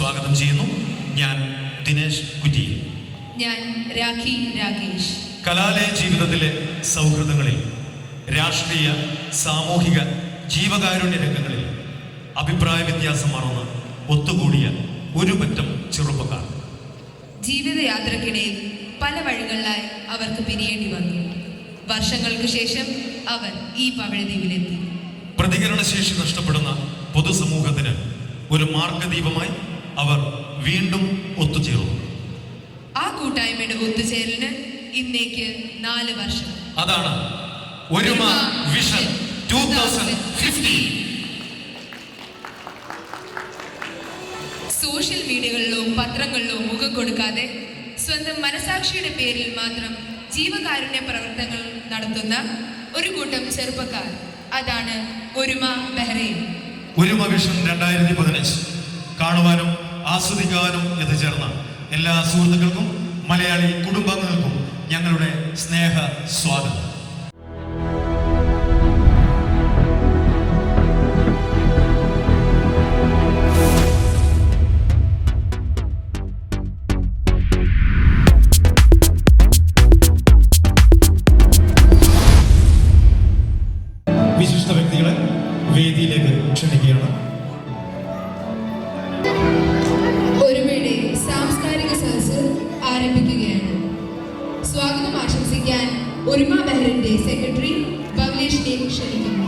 സ്വാഗതം ചെയ്യുന്നു. ഞാൻ ദിനേശ് കുറ്റി. ഞാൻ രാഖി രാകേഷ്. കലാലയ ജീവിതത്തിലെ സൗഹൃദങ്ങളിൽ രാഷ്ട്രീയ, സാമൂഹിക, ജീവകാരുണ്യ രംഗങ്ങളിൽ അഭിപ്രായ വ്യത്യാസം മറന്ന് ഒത്തുകൂടിയ ഒരു പറ്റം ചെറുപ്പക്കാർ. ജീവിതയാത്രക്കിടയിൽ പല വഴികളിലായി അവർക്ക് പിരിയേണ്ടി വന്നു. വർഷങ്ങൾക്ക് ശേഷം അവർ ഈ പവിഴദ്വീപിലെത്തി. പ്രതികരണശേഷി നഷ്ടപ്പെടുന്ന പൊതുസമൂഹത്തിന് ഒരു മാർഗദീപമായി അവർ വീണ്ടും ഒത്തുചേർന്നു. ആ കൂട്ടായ്മയുടെ ഒത്തുചേരലിന് ഇന്നേക്ക് 4 വർഷം. അതാണ് ഒരുമ വിഷൻ 2015. സോഷ്യൽ മീഡിയകളിലോ പത്രങ്ങളിലോ മുഖം കൊടുക്കാതെ സ്വന്തം മനസാക്ഷിയുടെ പേരിൽ മാത്രം ജീവകാരുണ്യ പ്രവർത്തനങ്ങൾ നടത്തുന്ന ഒരു കൂട്ടം ചെറുപ്പക്കാർ. അതാണ് ഒരുമ ബഹ്റൈൻ. ഒരുമ വിഷൻ 2015 കാണുവാനും ആസ്വദിക്കാനും എത്തിച്ചേർന്ന എല്ലാ സുഹൃത്തുക്കൾക്കും മലയാളി കുടുംബാംഗങ്ങൾക്കും ഞങ്ങളുടെ സ്നേഹ സ്വാഗതം. വിശിഷ്ട വ്യക്തികളെ വേദിയിലേക്ക് ക്ഷണിക്കുകയാണ്. ഒരുമയുടെ സാംസ്കാരിക സദസ്സ് ആരംഭിക്കുകയാണ്. സ്വാഗതം ആശംസിക്കാൻ ഒരുമ ബഹ്റിന്റെ സെക്രട്ടറി ബവ്ലേഷിനെ ക്ഷണിക്കുന്നു.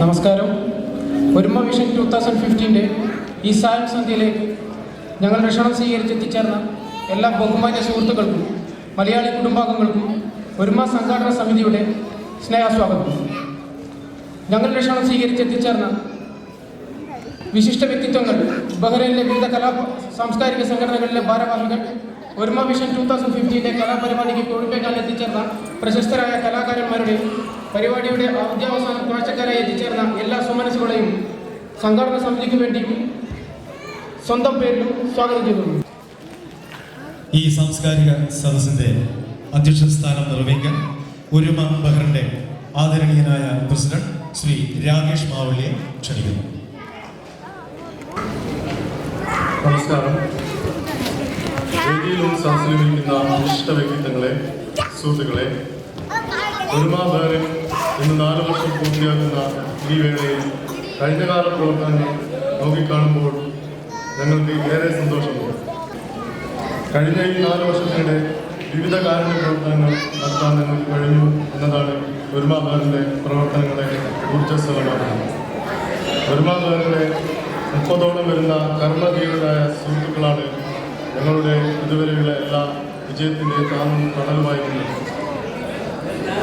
നമസ്കാരം. ഒരുമ വിഷൻ 2015 ഈ സായം സന്ധ്യയിലേക്ക് ഞങ്ങളുടെ ക്ഷണം സ്വീകരിച്ചെത്തിച്ചേർന്ന എല്ലാ ബഹുമാന്യ സുഹൃത്തുക്കൾക്കും മലയാളി കുടുംബാംഗങ്ങൾക്കും ഒരുമ സംഘാടന സമിതിയുടെ സ്നേഹസ്വാഗതം. ഞങ്ങളുടെ ക്ഷണം സ്വീകരിച്ചെത്തിച്ചേർന്ന വിശിഷ്ട വ്യക്തിത്വങ്ങൾ, ബഹ്റൈനിലെ വിവിധ സാംസ്കാരിക സംഘടനകളിലെ ഭാരവാഹികൾ, ഒരുമ വിഷൻ 2015 കലാപരിപാടിക്ക് കൊഴുപ്പേക്കാൻ എത്തിച്ചേർന്ന പ്രശസ്തരായ കലാകാരന്മാരുടെയും പരിപാടിയുടെ ഔദ്യാവസാനം കാഴ്ചക്കാരായി എത്തിച്ചേർന്ന എല്ലാ സുമനസ്സുകളെയും സംഘാടന സമിതിക്ക് വേണ്ടി സ്വന്തം പേരിലും സ്വാഗതം ചെയ്യുന്നു. ഈ സാംസ്കാരിക സദസ്സിന്റെ അധ്യക്ഷ സ്ഥാനം നിർവഹിക്കാൻ ഒരുമ ബഹ്റിന്റെ ആദരണീയനായ പ്രസിഡന്റ് ശ്രീ രാകേഷ് മാവള്ളിയെ ക്ഷണിക്കുന്നു. നമസ്കാരം. വേദിയിലും സദസ്സിലും ഇരിക്കുന്ന വിശിഷ്ട വ്യക്തിത്വങ്ങളെ, സുഹൃത്തുക്കളെ, ഒരുമ ബഹ്റൈൻ ഇന്ന് 4 വർഷം പൂർത്തിയാക്കുന്ന ഈ വേളയിൽ കഴിഞ്ഞകാല പ്രവർത്തനങ്ങൾ നോക്കിക്കാണുമ്പോൾ ഞങ്ങൾക്ക് ഏറെ സന്തോഷമുണ്ട്. കഴിഞ്ഞ ഈ 4 വർഷത്തിനിടെ വിവിധ കാരുണ്യ പ്രവർത്തനങ്ങൾ നടത്താൻ ഞങ്ങൾക്ക് കഴിഞ്ഞു എന്നതാണ് ഒരുമ ബഹ്റിൻ്റെ പ്രവർത്തനങ്ങളെ ഊർജ്ജസ്വലമാക്കുന്നത്. ഒരുമ ബഹ്റിൻ്റെ 30ഓളം വരുന്ന കർമ്മധീരരായ സുഹൃത്തുക്കളാണ് ഞങ്ങളുടെ ഇതുവരെയുള്ള എല്ലാ വിജയത്തിൻ്റെ താങ്ങും തണലുമായിരുന്നത്.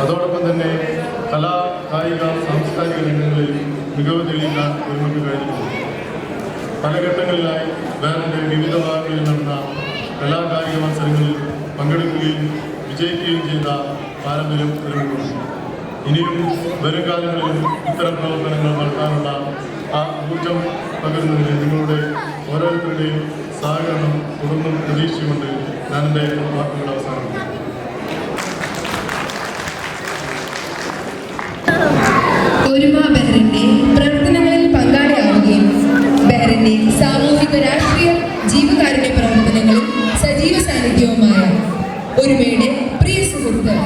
അതോടൊപ്പം തന്നെ കലാ, കായിക, സാംസ്കാരിക രംഗങ്ങളിൽ മികവ് തെളിയിക്കാൻ ഒരുമിക്ക് കഴിഞ്ഞിട്ടുണ്ട്. പല ഘട്ടങ്ങളിലായി ബഹ്റിൻ്റെ വിവിധ ഭാഗങ്ങളിൽ നടന്ന കലാകായിക മത്സരങ്ങളിൽ പങ്കെടുക്കുകയും വിജയിക്കുകയും ചെയ്ത പാരമ്പര്യം ഒരുമിക്കുണ്ട്. ഇനിയും വരും കാലങ്ങളിലും ഇത്തരം പ്രവർത്തനങ്ങൾ നടത്താനുള്ള ആ ഊർജം പകരുന്നതിന് നിങ്ങളുടെ ഓരോരുത്തരുടെയും സഹകരണം തുടർന്നും പ്രതീക്ഷിച്ചുകൊണ്ട് ഞാൻ എൻ്റെ വാക്കുകൾ അവസാനിപ്പിക്കുന്നു. ഒരുമ ബഹ്റിന്റെ പ്രവർത്തനങ്ങളിൽ പങ്കാളിയാവുകയും ബഹ്റിന്റെ സാമൂഹിക, രാഷ്ട്രീയ, ജീവകാരുണ്യ പ്രവർത്തനങ്ങളിൽ സജീവ സാന്നിധ്യവുമായ ഒരുമയുടെ പ്രിയ സുഹൃത്ത്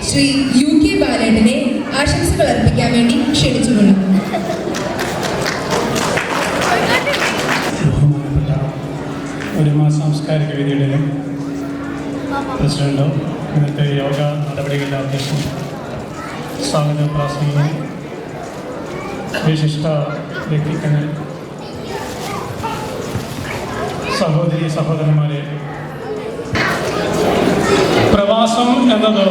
ശ്രീ UK ബാലേട്ടനെ ആശംസകൾ അർപ്പിക്കാൻ വേണ്ടി ക്ഷണിച്ചുകൊള്ളുന്നു. ബഹുമാനപ്പെട്ട ഒരുമ സാംസ്കാരിക വേദിയുടെ പ്രസിഡന്റോ, ഇന്നത്തെ യോഗ നടപടികളുടെ അധ്യക്ഷൻ, സ്വാഗത പ്രാസംഗികൻ, വിശിഷ്ട വ്യക്തിത്വങ്ങൾ, സഹോദരി സഹോദരന്മാരെ, പ്രവാസം എന്നത്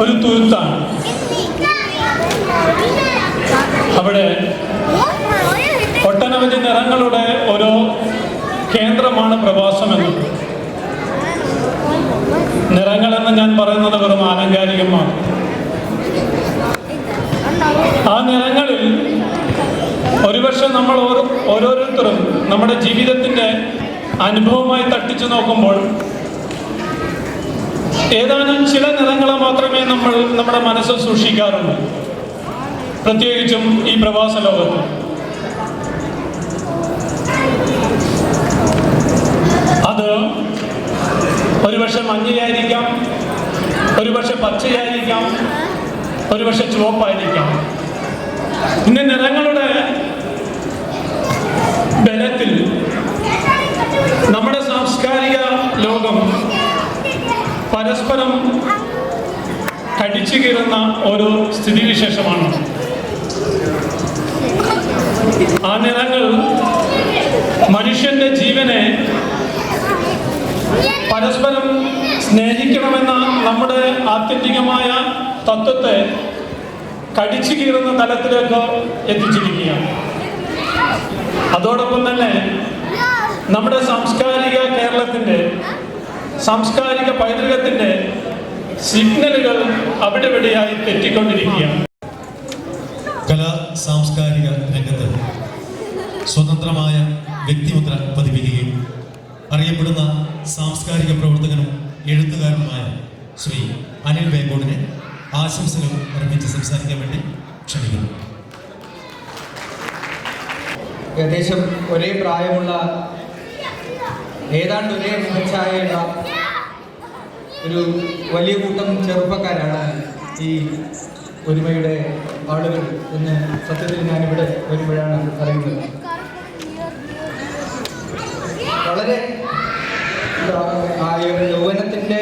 ഒരു തുരുത്താണ്. അവിടെ ഒട്ടനവധി നിറങ്ങളുടെ ഒരു കേന്ദ്രമാണ് പ്രവാസം എന്നത്. നിറങ്ങളെന്ന് ഞാൻ പറയുന്നത് വെറും ആലങ്കാരികമാണ്. ആ നിറങ്ങളിൽ ഒരുപക്ഷെ നമ്മൾ ഓരോരുത്തരും നമ്മുടെ ജീവിതത്തിൻ്റെ അനുഭവമായി തട്ടിച്ചു നോക്കുമ്പോൾ ഏതാനും ചില നിറങ്ങളെ മാത്രമേ നമ്മൾ നമ്മുടെ മനസ്സിൽ സൂക്ഷിക്കാറുള്ളൂ. പ്രത്യേകിച്ചും ഈ പ്രവാസ ലോകത്ത്. അത് ഒരുപക്ഷെ മഞ്ഞയായിരിക്കാം, ഒരുപക്ഷെ പച്ചയായിരിക്കാം, ഒരുപക്ഷെ ചുവപ്പായിരിക്കാം. ഇന്ന് നിറങ്ങളുടെ ബലത്തിൽ നമ്മുടെ സാംസ്കാരിക ലോകം പരസ്പരം കടിച്ചു കീറുന്ന ഒരു സ്ഥിതിവിശേഷമാണ്. ആ നിറങ്ങൾ മനുഷ്യന്റെ ജീവനെ പരസ്പരം സ്നേഹിക്കണമെന്ന നമ്മുടെ ആത്യന്തികമായ തത്വത്തെ കടിച്ചു കീറുന്ന തലത്തിലേക്ക് എത്തിച്ചിരിക്കുകയാണ്. അതോടൊപ്പം തന്നെ നമ്മുടെ സാംസ്കാരിക കേരളത്തിൻ്റെ സാംസ്കാരിക പൈതൃകത്തിൻ്റെ സിഗ്നലുകൾ അവിടെ ഇവിടെയായി തെറ്റിക്കൊണ്ടിരിക്കുകയാണ്. കലാ സാംസ്കാരിക രംഗത്ത് സ്വതന്ത്രമായ വ്യക്തിമുദ്ര പതിപ്പിക്കുകയും അറിയപ്പെടുന്ന സാംസ്കാരിക പ്രവർത്തകനും എഴുത്തുകാരനുമായ ശ്രീ അനിൽ വേങ്കോടിനെ ആശംസകൾ അർപ്പിച്ച് സംസാരിക്കാൻ വേണ്ടി ക്ഷണിക്കുന്നു. ഏകദേശം ഒരേ പ്രായമുള്ള, ഏതാണ്ട് ഒരേ മുഖച്ഛായയുള്ള ഒരു വലിയ കൂട്ടം ചെറുപ്പക്കാരാണ് ഈ ഒരുമയുടെ ആളുകൾ എന്ന് സത്യത്തിൽ ഞാനിവിടെ വരുമ്പോഴാണ് അറിയുന്നത്. വളരെ യൗവനത്തിൻ്റെ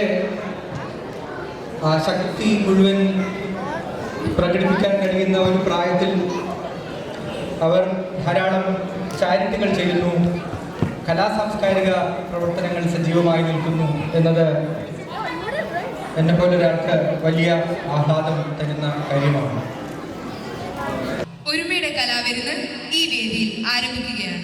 ആ ശക്തി മുഴുവൻ പ്രകടിപ്പിക്കാൻ കഴിയുന്ന ഒരു പ്രായത്തിൽ അവർ ധാരാളം ചാരിറ്റികൾ ചെയ്യുന്നു, കലാസാംസ്കാരിക പ്രവർത്തനങ്ങൾ സജീവമായി നിൽക്കുന്നു എന്നത് എന്നെപ്പോലെ ഒരാൾക്ക് വലിയ ആഹ്ലാദം തരുന്ന കാര്യമാണ്. ഒരുമയുടെ കലാവിരുന്ന് ഈ വേദിയിൽ ആരംഭിക്കുകയാണ്.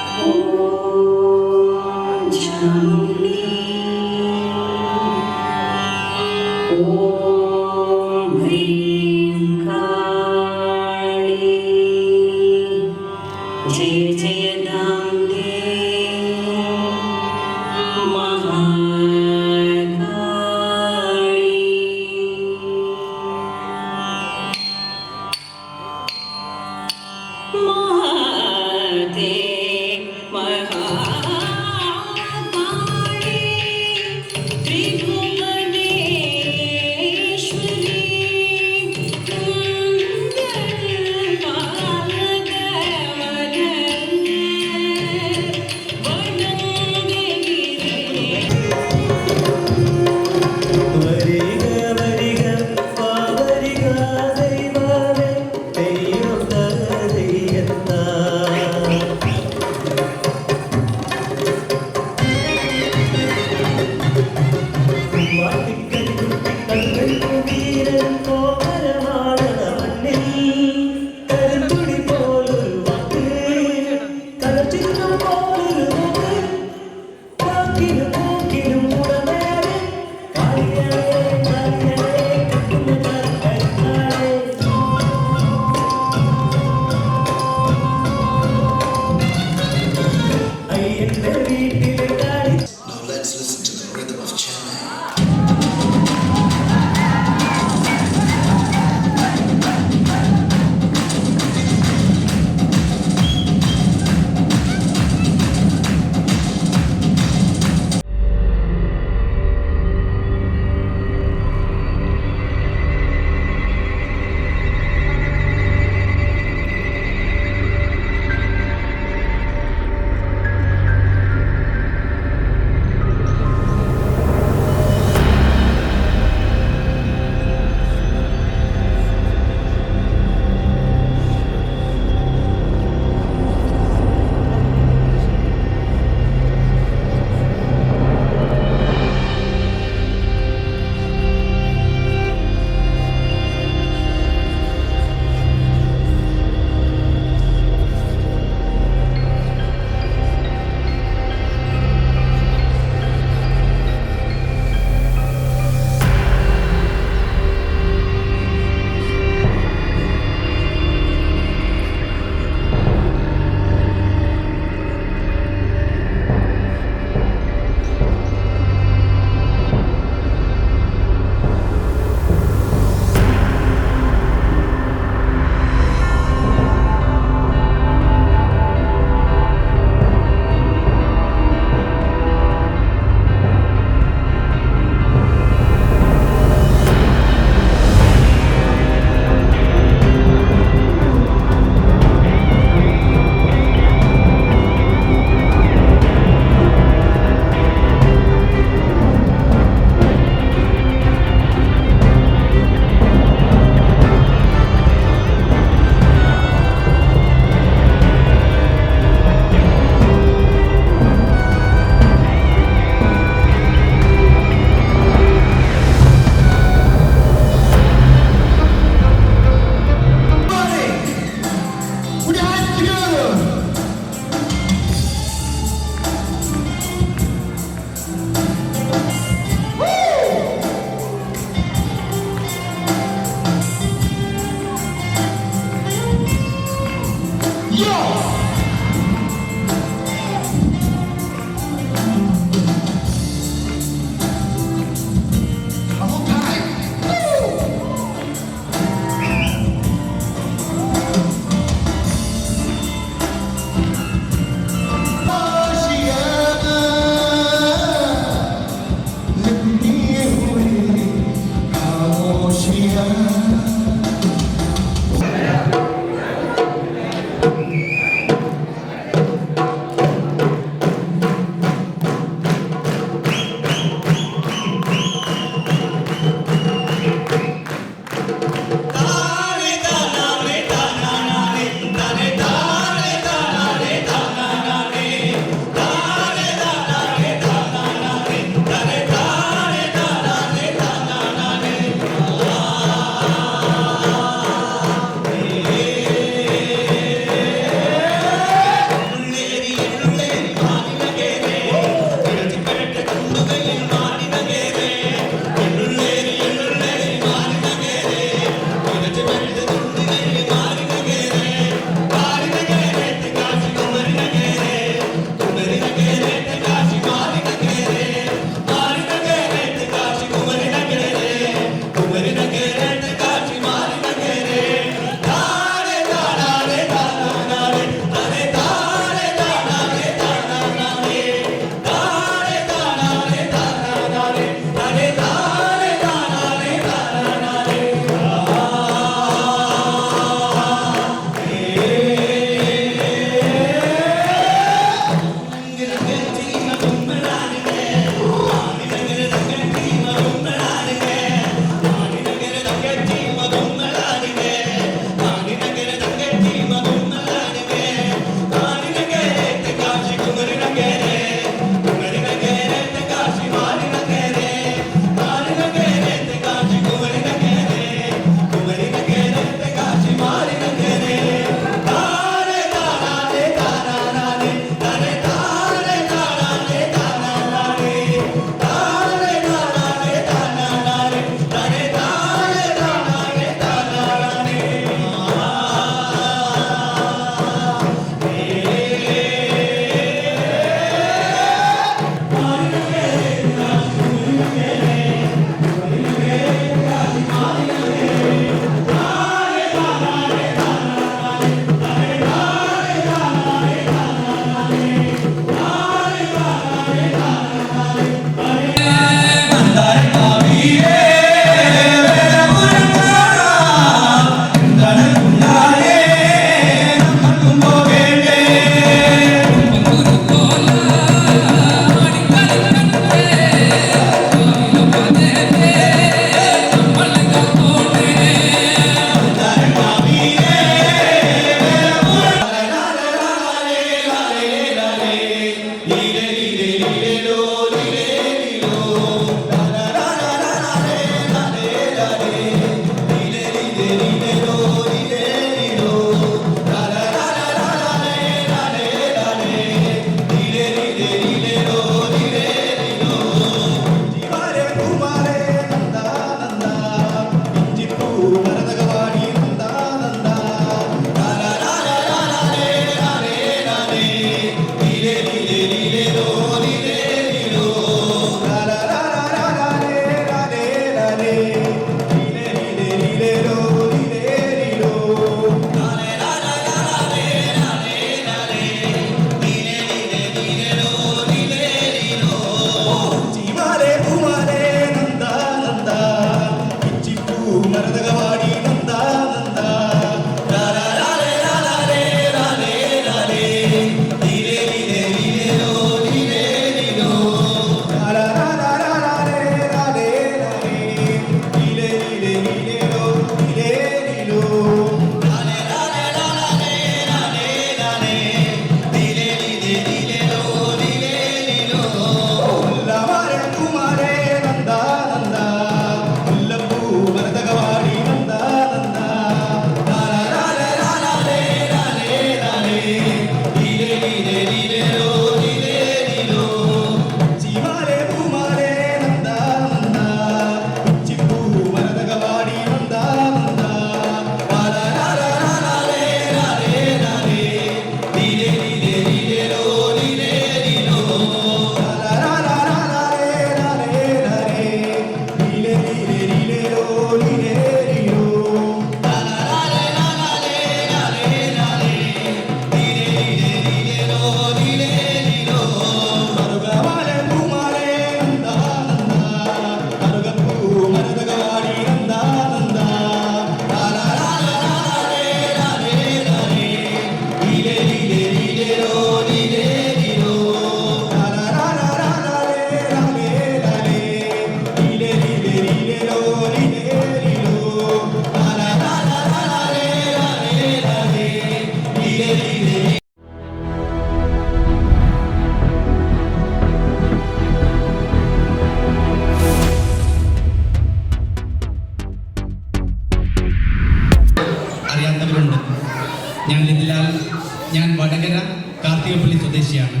സ്വദേശിയാണ്.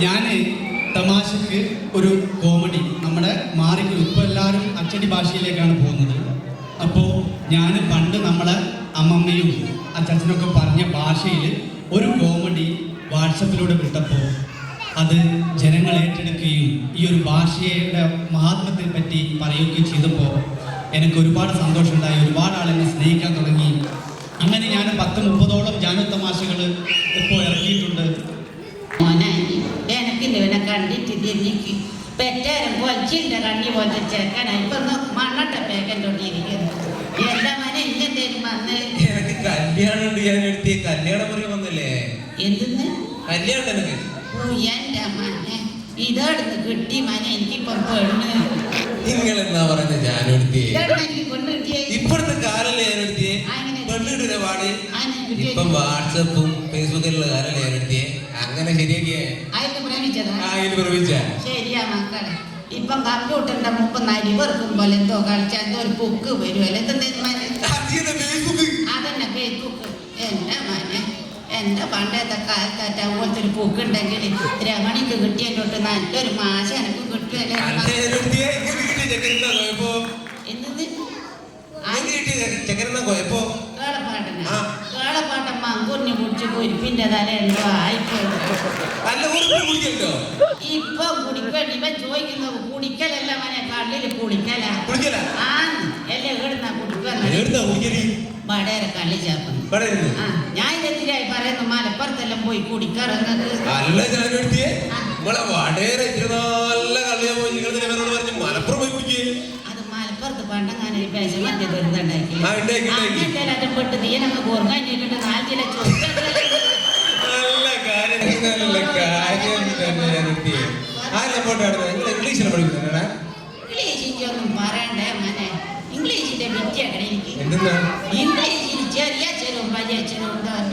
ഞാൻ തമാശക്ക് ഒരു കോമഡി നമ്മുടെ മാറിക്കും. ഇപ്പോൾ എല്ലാവരും അച്ചടി ഭാഷയിലേക്കാണ് പോകുന്നത്. അപ്പോൾ ഞാൻ പണ്ട് നമ്മളെ അമ്മമ്മയും അച്ഛനൊക്കെ പറഞ്ഞ ഭാഷയിൽ ഒരു കോമഡി വാട്സപ്പിലൂടെ വിട്ടപ്പോൾ അത് ജനങ്ങൾ ഏറ്റെടുക്കുകയും ഈ ഒരു ഭാഷയുടെ മഹാത്മ്യത്തെ പറ്റി പറയുകയും ചെയ്തപ്പോൾ എനിക്ക് ഒരുപാട് സന്തോഷമുണ്ടായി. ഒരുപാട് ആളെന്നെ സ്നേഹിക്കാൻ തുടങ്ങി. അങ്ങനെ ഞാൻ 10-30ഓളം ജാനു തമാശകൾ ഇപ്പോൾ ഇറക്കിയിട്ടുണ്ട്. എനിക്കില്ലവനെ കണ്ടിട്ട് എനിക്ക് പെറ്റാരും കൊച്ചിൻ്റെ കണ്ണി പോലത്തെ ചേക്കനായി ഇപ്പൊ മണ്ണട്ട പേക്കൻ്റോട്ടിരിക്കുന്നു. എല്ലാ മനെ ഇന്നെന്തേലും വന്ന് എനിക്ക് കല്യാണം ഉണ്ട്. ഞാൻ എടുത്തിയ കല്യാണം പറയാൻ വന്നില്ലേ? എന്തെന്ന് കല്യാണം എനിക്ക്. ഓ എന്റെ മനെ ഇതെടുത്ത് കിട്ടി മനെ എനിക്കിപ്പം പെണ്ണ്. നിങ്ങൾ എന്നാ പറയുന്നത്? ഞാൻ എടുത്തിയേ എനിക്ക് പെണ്ണ് കിട്ടിയേ ഇപ്പോഴത്തെ കാലല്ലേ ഞാൻ എടുത്തിയേ. പെണ്ണിട്ടൂരെ പാട് ഇപ്പം വാട്സപ്പും ഫേസ്ബുക്കിലുള്ള കാലല്ലേ ഞാൻ എടുത്തിയേ. അങ്ങനെ ശരിയാക്കിയേ അതിന് പ്രേമിച്ചതാ. അതിന് പ്രവചിച്ച ശരിയാ മക്കളെ. ഇപ്പം കമ്പ്യൂട്ടറിന്റെ മുമ്പ് നരി വെറുക്കുമ്പോൾ എന്തോ കളിച്ചാൽ എന്തോ ഒരു ബുക്ക് വരുമല്ലോ. എന്തെങ്കിലും അതന്നെ ഫേസ്ബുക്ക്. എന്റെ മനെ എന്റെ പണ്ടത്തെ കാലത്താറ്റ പോലത്തെ ഒരു ബുക്ക് ഉണ്ടെങ്കിൽ രമണിക്ക് കിട്ടിയതിൻ്റെ നല്ലൊരു മാശ എനിക്ക് കിട്ടുമല്ലേ. കേളപ്പാട്ടൻ മങ്കുറിനെ കുടിച്ച് കുരിപ്പിന്റെ തല എന്തോ ആയിപ്പോയി. ഇപ്പൊ കുടിക്കണ്ട. ഇവൻ ചോദിക്കുന്നത് കുടിക്കലല്ല മനെ കള്ളില് കുടിക്കല. ആ എല്ലാം എവിടുന്നാ കുടിക്കുക? വടേരെ കള്ളി ചേർക്കുന്നു. ഞാൻ ഇതെത്തിരായി പറയുന്നു മലപ്പുറത്തെല്ലാം പോയി കുടിക്കാറുള്ളത്. അത് മലപ്പുറത്ത് പണ്ടങ്ങാനൊരു പേശമത്തെ വെറുതെ ഉണ്ടാക്കി പെട്ട് തീനങ്ങ് കോർങ്ങാഞ്ഞിട്ടുണ്ട് 4 കിലോ ചോദിച്ചു. ഇംഗ്ലീഷിന്റെ പറയണ്ടേ മനെ. ഇംഗ്ലീഷിന്റെ വിദ്യകളെ എനിക്ക് ഇംഗ്ലീഷിൽ ചെറിയ ചെറും വലിയ ചെറും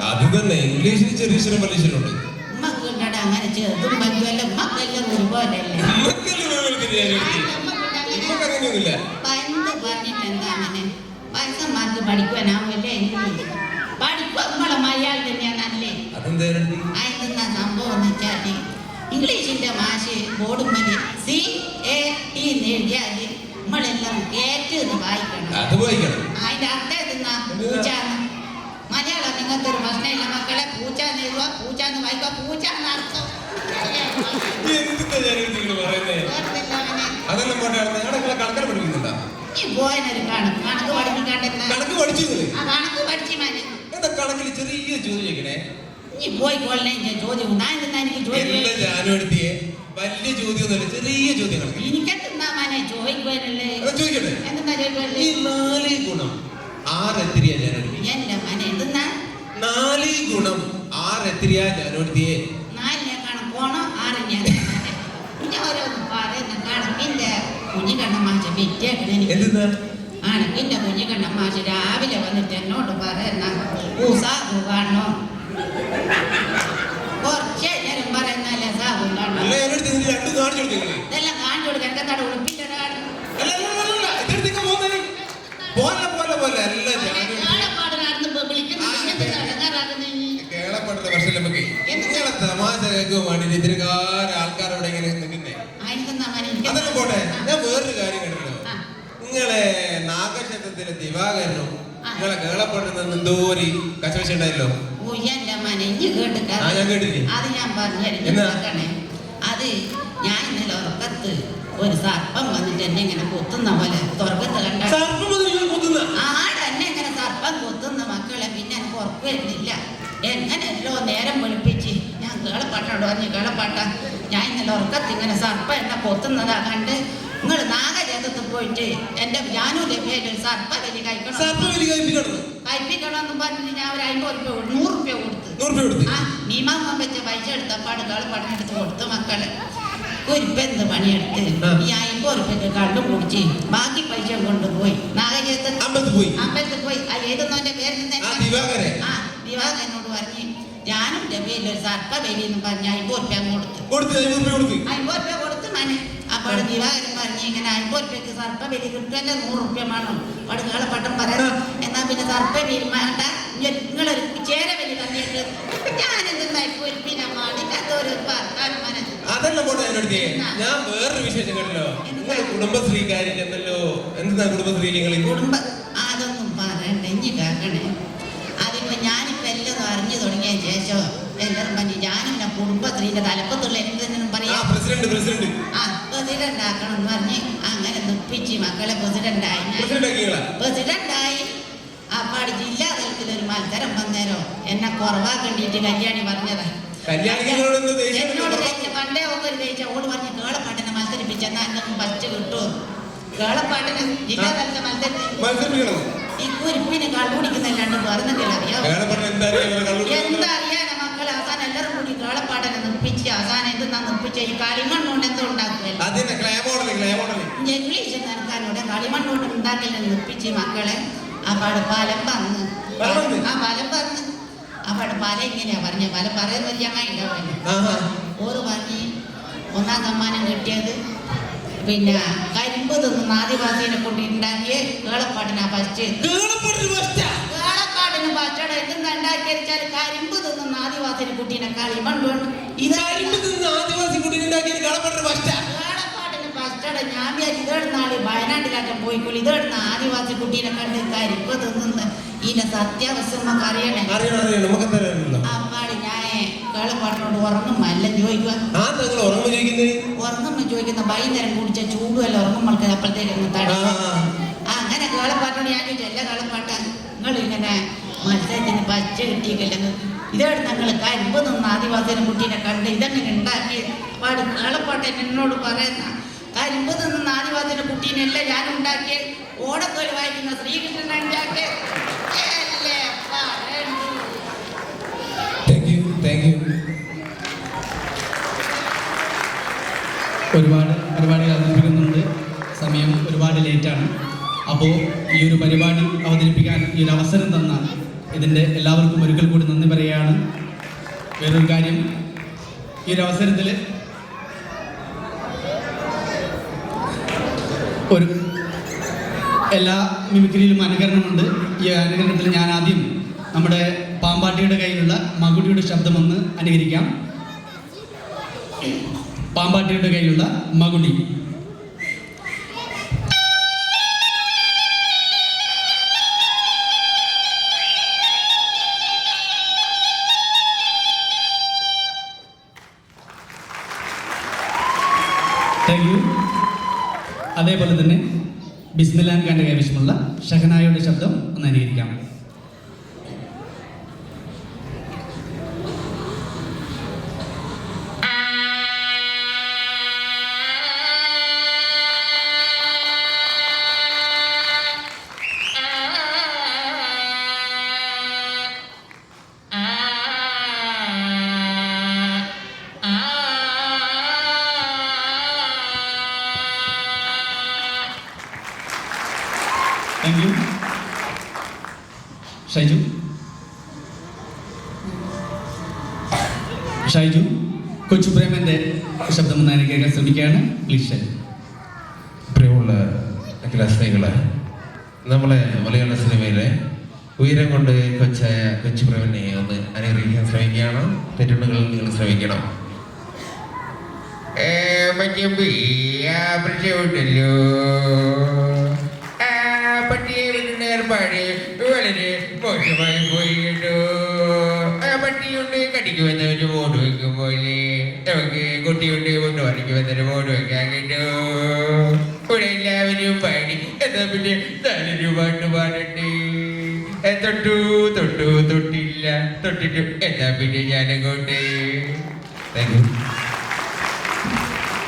അത് തന്നെ. ഇംഗ്ലീഷിൽ ചെറിയ ചെറും വലിയ ചെറുണ്ട്. ഉമ്മക്കുണ്ടട അങ്ങനെ ചെറുതും വലുതല്ല. ഉമ്മക്കെല്ലാം ഒരുപോലല്ലേ. പണ്ട് പറഞ്ഞിട്ട് എന്താ മനെ വയസ്സന്മാർക്ക് പഠിക്കുവാനാവില്ലേ? പഠിക്കുക നമ്മളെ മലയാളം തന്നെയാണല്ലേ. അതെന്താ സംഭവം എന്ന് വെച്ചാൽ ഇംഗ്ലീഷിന്റെ മാഷ് ബോർഡുമ്മല് CAT എഴുതിയാല് നമ്മളെല്ലാം കേറ്റ് എന്ന് വായിക്കണം. അതിന്റെ അർത്ഥം എന്തെന്നാ? പൂച്ചാന്ന്. മലയാളം നിങ്ങൾക്ക് ഒരു പ്രശ്നമില്ല മക്കളെ. പൂച്ചാന്ന് എഴുതുക, പൂച്ചാന്ന് വായിക്കുക, പൂച്ചാന്ന് അർത്ഥം. ഈ പോയനൊരു കണക്ക് പഠിപ്പിക്കാണ്ടെന്നാ കണക്ക് പഠിച്ചു മനെ. കണക്കിൽ ചെറിയ ചോദ്യം ചോദിക്കണേ. ഈ പോയി കൊള്ളേ ചോദ്യം ഉണ്ടായിരുന്ന എനിക്ക് ചോദ്യം വലിയ ചോദ്യമൊന്നുമല്ല, ചെറിയ ചോദ്യങ്ങൾ. എനിക്കെന്താ മനെ ചോദിക്കുവാനല്ലേ? ചോദിക്കട്ടെ. എന്തെന്നാ ചോദിക്കുവല്ലേ? ഈ 4 ഗുണം 6 എത്രയാ ജാനുവരി? എന്റെ മനെ എന്തെന്നാ 4 ഗുണം 6 എത്രയാ ജാനുവരിയെ? 4 കാണാൻ പോണോ 6 ഞാൻ പിന്നെ ഓരോന്ന് പറയുന്ന കണക്കിന്റെ കുഞ്ഞിക്കണ്ണ മാഷ വിറ്റേക്കണ എന്തെന്നാ കണക്കിന്റെ കുഞ്ഞിക്കണ്ണ മാഷ രാവിലെ വന്നിട്ട് എന്നോട് പറയുന്ന സാബു കാണോ കുറച്ചേ നേരം പറയുന്നല്ലേ സാബു കാണോ. ഇതെല്ലാം കാണിച്ചു കൊടുക്കാൻ എന്താ ഉടുപ്പിന്റെ തമാശ കേൾക്കുവാൻ വേണ്ടി ഇതിനെക്കാരെ ആൾക്കാരോടെ ഇങ്ങനെ നിൽക്കുന്നേ. അതെല്ലാം പോട്ടെ. ഞാൻ വേറൊരു കാര്യം കണ്ടല്ലോ. നിങ്ങളെ നാഗക്ഷേത്രത്തിലെ ദിവാകരനും നിങ്ങളെ കേളപ്പെടുന്ന എന്തോ ഒരു കശവശ ഉണ്ടായല്ലോ. ഞാൻ കേട്ടില്ലേ? അത് ഞാൻ പറഞ്ഞേ. അത് ഞാൻ ഇന്നലെ ഉറക്കത്ത് ഒരു സർപ്പം വന്നിട്ട് എന്നെ ഇങ്ങനെ കൊത്തുന്ന പോലെ തുറക്കത്ത് കണ്ട ആടെന്നെ ഇങ്ങനെ സർപ്പം കൊത്തുന്ന മക്കളെ. പിന്നെ എനിക്ക് ഉറപ്പ് വരുന്നില്ല. എങ്ങനെയല്ലോ നേരം വെളുപ്പിച്ച് ഞാൻ കേളപ്പാട്ടോട് പറഞ്ഞു കേളപ്പാട്ട ഞാൻ ഇന്നലെ ഉറക്കത്ത് ഇങ്ങനെ സർപ്പം എന്നെ കൊത്തുന്നതാ കണ്ട് നിങ്ങൾ നാഗജാതത്തിൽ പോയിട്ട് എന്റെ ജാനുവിന്റെ പേരിൽ സർപ്പ വലി കഴിപ്പിക്കണമെന്ന് പറഞ്ഞ് ഞാൻ ഒരു 50 രൂപ 100 രൂപ കൊടുത്ത് മീമാമ്മ വെച്ച പൈസ എടുത്തപ്പാട് കേളപ്പാട്ടിനെടുത്ത് കൊടുത്തു മക്കളെ. കുരിപ്പെന്ത് പണിയെടുത്ത് ഈ 50 രൂപയ്ക്ക് കള്ളും കുടിച്ച് ബാക്കി പൈസ കൊണ്ടുപോയി നാഗജാതത്തിൽ അമ്പലത്തിൽ പോയി. ഏതെന്നോന്റെ പേരിൽ ദിവാകരനോട് പറഞ്ഞ് ജാനുവിന്റെ പേരിൽ ഒരു സർപ്പ വലി എന്ന് പറഞ്ഞ് 50 രൂപ കൊടുത്ത് 50 രൂപ കൊടുത്ത് മനെ. അപ്പോൾ ദിവാകരൻ പറഞ്ഞ് ഇങ്ങനെ 50 രൂപയ്ക്ക് സർപ്പ വലി കിട്ടുമല്ലേ 100 രൂപ വേണം. അവിടെ കേളപ്പട്ടം പറയാം. എന്നാ പിന്നെ സർപ്പ വലി വേണ്ട നിങ്ങളൊരു ചേരവലി കണ്ടിട്ട് ഞാനെന്തായി പൊരിപ്പിനെ മാടിക്കാത്തൊരു വർത്താനം മനസ്സിൽ. അതല്ല പോട്ടെ എന്നോട് ഞാൻ വേറൊരു വിശേഷം കേട്ടല്ലോ. നിങ്ങൾ കുടുംബശ്രീക്കാരി എന്നല്ലോ. എന്താ കുടുംബശ്രീ നിങ്ങൾ കുടുംബ അതൊന്നും പറയണ്ട ഇനി കേൾക്കണേ. അതിപ്പോ ഞാനിപ്പോ എല്ലാം അറിഞ്ഞു തുടങ്ങിയ ശേഷം എല്ലാവരും പറഞ്ഞു ഞാനിങ്ങനെ കുടുംബശ്രീന്റെ തലപ്പത്തുള്ള എന്തെങ്കിലും പറയാം പ്രസിഡന്റ് പ്രസിഡന്റ് ആക്കണം എന്ന് പറഞ്ഞ് അങ്ങനെ നിപ്പിച്ച് മക്കളെ പ്രസിഡന്റായി. അപ്പാട് ജില്ലാ തലത്തിലൊരു മത്സരം വന്നേരോ എന്നെ കുറവാക്കണ്ടിട്ട് കല്യാണി പറഞ്ഞതാ. എന്നോട് പണ്ടേ ഒക്കെ ഒരു ജയിച്ച ഓട് പറഞ്ഞ് കേളപ്പാട്ടിനെ മത്സരിപ്പിച്ചെന്നാ എന്തെങ്കിലും ഫസ്റ്റ് കിട്ടുമോ? കേളപ്പാട്ടിന് ജില്ലാ തലത്തെ മത്സരത്തിൽ ഈ കുരിപ്പിന് കള്ളുപിടിക്കുന്നല്ലാണ്ട് പറഞ്ഞിട്ടില്ല. അറിയാമോ എന്താ അറിയാനാ മക്കളെ? അവസാനം എല്ലാവരും കൂടി കേളപ്പാട്ടിനെ നിർപ്പിച്ച് അവസാനം എന്തെന്നാ നിർപ്പിച്ച ഈ കളിമണ്ണുകൊണ്ട് എന്തോ ഉണ്ടാക്കുമല്ലോ. ഇംഗ്ലീഷ് നടക്കാനോടെ കളിമണ്ണുകൊണ്ട് ഉണ്ടാക്കലെന്ന് നിർപ്പിച്ച് മക്കളെ അപ്പാട് പലം വന്ന് പലം വന്ന് അപ്പാട് പല ഇങ്ങനെയാ പറഞ്ഞ പല പറയുന്നത് ചങ്ങായില്ല ഓറ് പറഞ്ഞ് ഒന്നാം സമ്മാനം കിട്ടിയത് പിന്നെ കരിമ്പ് തിന്ന് ആദിവാസിനെ കൊണ്ട് ഉണ്ടാക്കിയ കേളപ്പാട്ടിനാ ഫസ്റ്റ്. കേളപ്പാട്ടിന് ഫസ്റ്റോടെ എന്തെന്ന് ഉണ്ടാക്കിയാൽ കരിമ്പ് തിന്ന് ആദിവാസിനെ കുട്ടീനെ കളിമണ്ണുകൊണ്ട് ഫസ്റ്റോടെ ഞാൻ ഇതെടുന്നാള് വയനാട്ടിലാറ്റം പോയിക്കോളൂ. ഇതെടുന്ന ആദിവാസി കുട്ടീനെ കണ്ട് കരിമ്പ് തിന്ന് ഇതിന്റെ സത്യാവസ്ഥ നമുക്ക് അറിയണേ. അപ്പാട് ഞാൻ കേളപ്പാട്ടിനോട് ഉറങ്ങുമല്ല ചോദിക്കുക. ഉറങ്ങുമ്പോ ചോദിക്കുന്ന വൈകുന്നേരം കുടിച്ച ചൂടുമല്ല ഉറങ്ങുമ്പോൾ അപ്പോഴത്തേക്ക് തടി. അങ്ങനെ കേളപ്പാട്ടോട് ഞാൻ ചോദിച്ചു എല്ലാ കേളപ്പാട്ട നിങ്ങൾ ഇങ്ങനെ മത്സരത്തിന് പച്ച കിട്ടിയിട്ടില്ലെന്ന് ഇതെടുത്ത് ഞങ്ങൾ കരിമ്പ് നിന്ന് ആദിവാസിനെ കുട്ടീനെ കണ്ട് ഇതെങ്ങനെ ഉണ്ടാക്കി പാട് കേളപ്പാട്ട എന്നോട് പറയുന്ന കരിമ്പ് നിന്ന് ആദിവാസിന്റെ കുട്ടീനെല്ല ഞാൻ ഉണ്ടാക്കിയ ഓടക്കൊരു വായിക്കുന്ന ശ്രീകൃഷ്ണൻ ഉണ്ടാക്കിയ ഒരുപാട് പരിപാടികൾ അവതരിപ്പിക്കുന്നുണ്ട്. സമയം ഒരുപാട് ലേറ്റാണ്. അപ്പോൾ ഈ ഒരു പരിപാടി അവതരിപ്പിക്കാൻ ഈ ഒരു അവസരം തന്ന ഇതിൻ്റെ എല്ലാവർക്കും ഒരിക്കൽ കൂടി നന്ദി പറയുകയാണ്. വേറൊരു കാര്യം, ഈ ഒരു അവസരത്തിൽ ഒരു എല്ലാ മിമിക്രിയിലും അനുകരണമുണ്ട്. ഈ അനുകരണത്തിൽ ഞാൻ ആദ്യം നമ്മുടെ പാമ്പാട്ടിയുടെ കയ്യിലുള്ള മകുടിയുടെ ശബ്ദമൊന്ന് അനുകരിക്കാം. പാമ്പാട്ടിയുടെ കയ്യിലുള്ള മകുടി. Thank you. അതേപോലെ തന്നെ ബിസ്മില്ലാൻ ഖാന്റെ കൈവശമുള്ള ഷഹനായുടെ ശബ്ദം ഒന്ന് അനുകരിക്കാം. Thank you. ഷൈജു കൊച്ചു പ്രേമന്റെ ശബ്ദം ഒന്ന് കേൾക്കാൻ ശ്രമിക്കുകയാണ്. പ്ലീസ് ഷൈജു. പ്രിയമുള്ള ക്ലാസ്മേകളെ, നമ്മളെ മലയാള സിനിമയിലെ ഉയരം കൊണ്ട് കൊച്ചായ കൊച്ചു പ്രേമനെ ഒന്ന് അനുഗ്രഹിക്കാൻ ശ്രമിക്കുകയാണ്. തെറ്റുണ്ടെങ്കിൽ നിങ്ങൾ ശ്രമിക്കണം. പരിചയമുണ്ടല്ലോ ഏർപ്പാട് വളരെ മോശമായി പോയി കേട്ടോ. പട്ടിയുണ്ട് കടിക്ക് വന്നവര് ബോർഡ് വെക്കും പോലെ നമുക്ക് കുട്ടിയുണ്ട് കൊണ്ട് പണിക്ക് വന്നൊരു ബോർഡ് വെക്കാൻ കേട്ടോ. ഇവിടെ എല്ലാവരും പാടി എന്താ പിന്നെ 4 രൂപ പാടട്ടെ. തൊട്ടു തൊട്ടു തൊട്ടില്ല തൊട്ടിട്ടു എന്താ പിന്നെ ഞാനങ്ങോട്ട്. Thank you.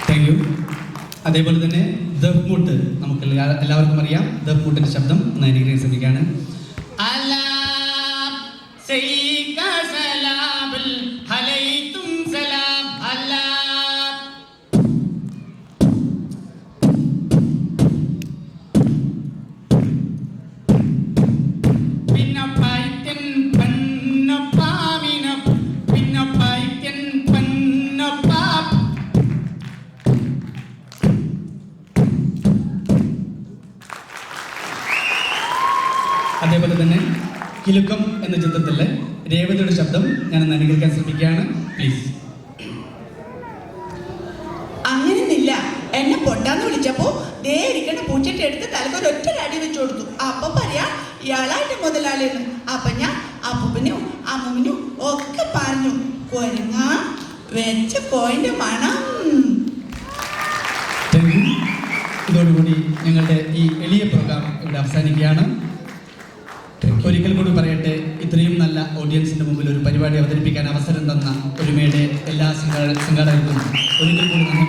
Thank you. അതേപോലെ തന്നെ ദഫ്മുട്ട് നമുക്ക് എല്ലാവർക്കും അറിയാം. ദഫ്മുട്ടിന്റെ ശബ്ദം ഒന്ന് അനുകരിക്കാൻ ശ്രമിക്കുകയാണ്. അതേപോലെ ഞാനൊന്ന് അനുകരിക്കാൻ ശ്രമിക്കുകയാണ്. പ്ലീസ്. അങ്ങനെയൊന്നില്ല. എന്നെ പൊട്ടാന്ന് വിളിച്ചപ്പോ ദേ ഇരിക്കണ പൂച്ചട്ടി എടുത്ത് തലക്കൊരു ഒറ്റ അടി വെച്ചു കൊടുത്തു. അപ്പൊ പറയാ ഇയാളായിട്ട് മുതലാളിയെന്ന്. അപ്പൊ ഞാൻ അപ്പൂപ്പനും അമ്മൂമ്മനും ഒക്കെ പറഞ്ഞു, കൊരങ്ങ വെച്ച കോയിന്റെ മണം. ഇതോടുകൂടി ഞങ്ങളുടെ ഈ എളിയ പ്രോഗ്രാം ഇവിടെ അവസാനിക്കുകയാണ്. ഒരിക്കൽ കൂടി പറയട്ടെ, ഇത്രയും നല്ല ഓഡിയൻസിന്റെ മുമ്പിൽ ഒരു പരിപാടി അവതരിപ്പിക്കാൻ അവസരം തന്ന ഒരുമയുടെ എല്ലാ സംഘാടകർക്കും ഒരിക്കൽ കൂടി നന്ദി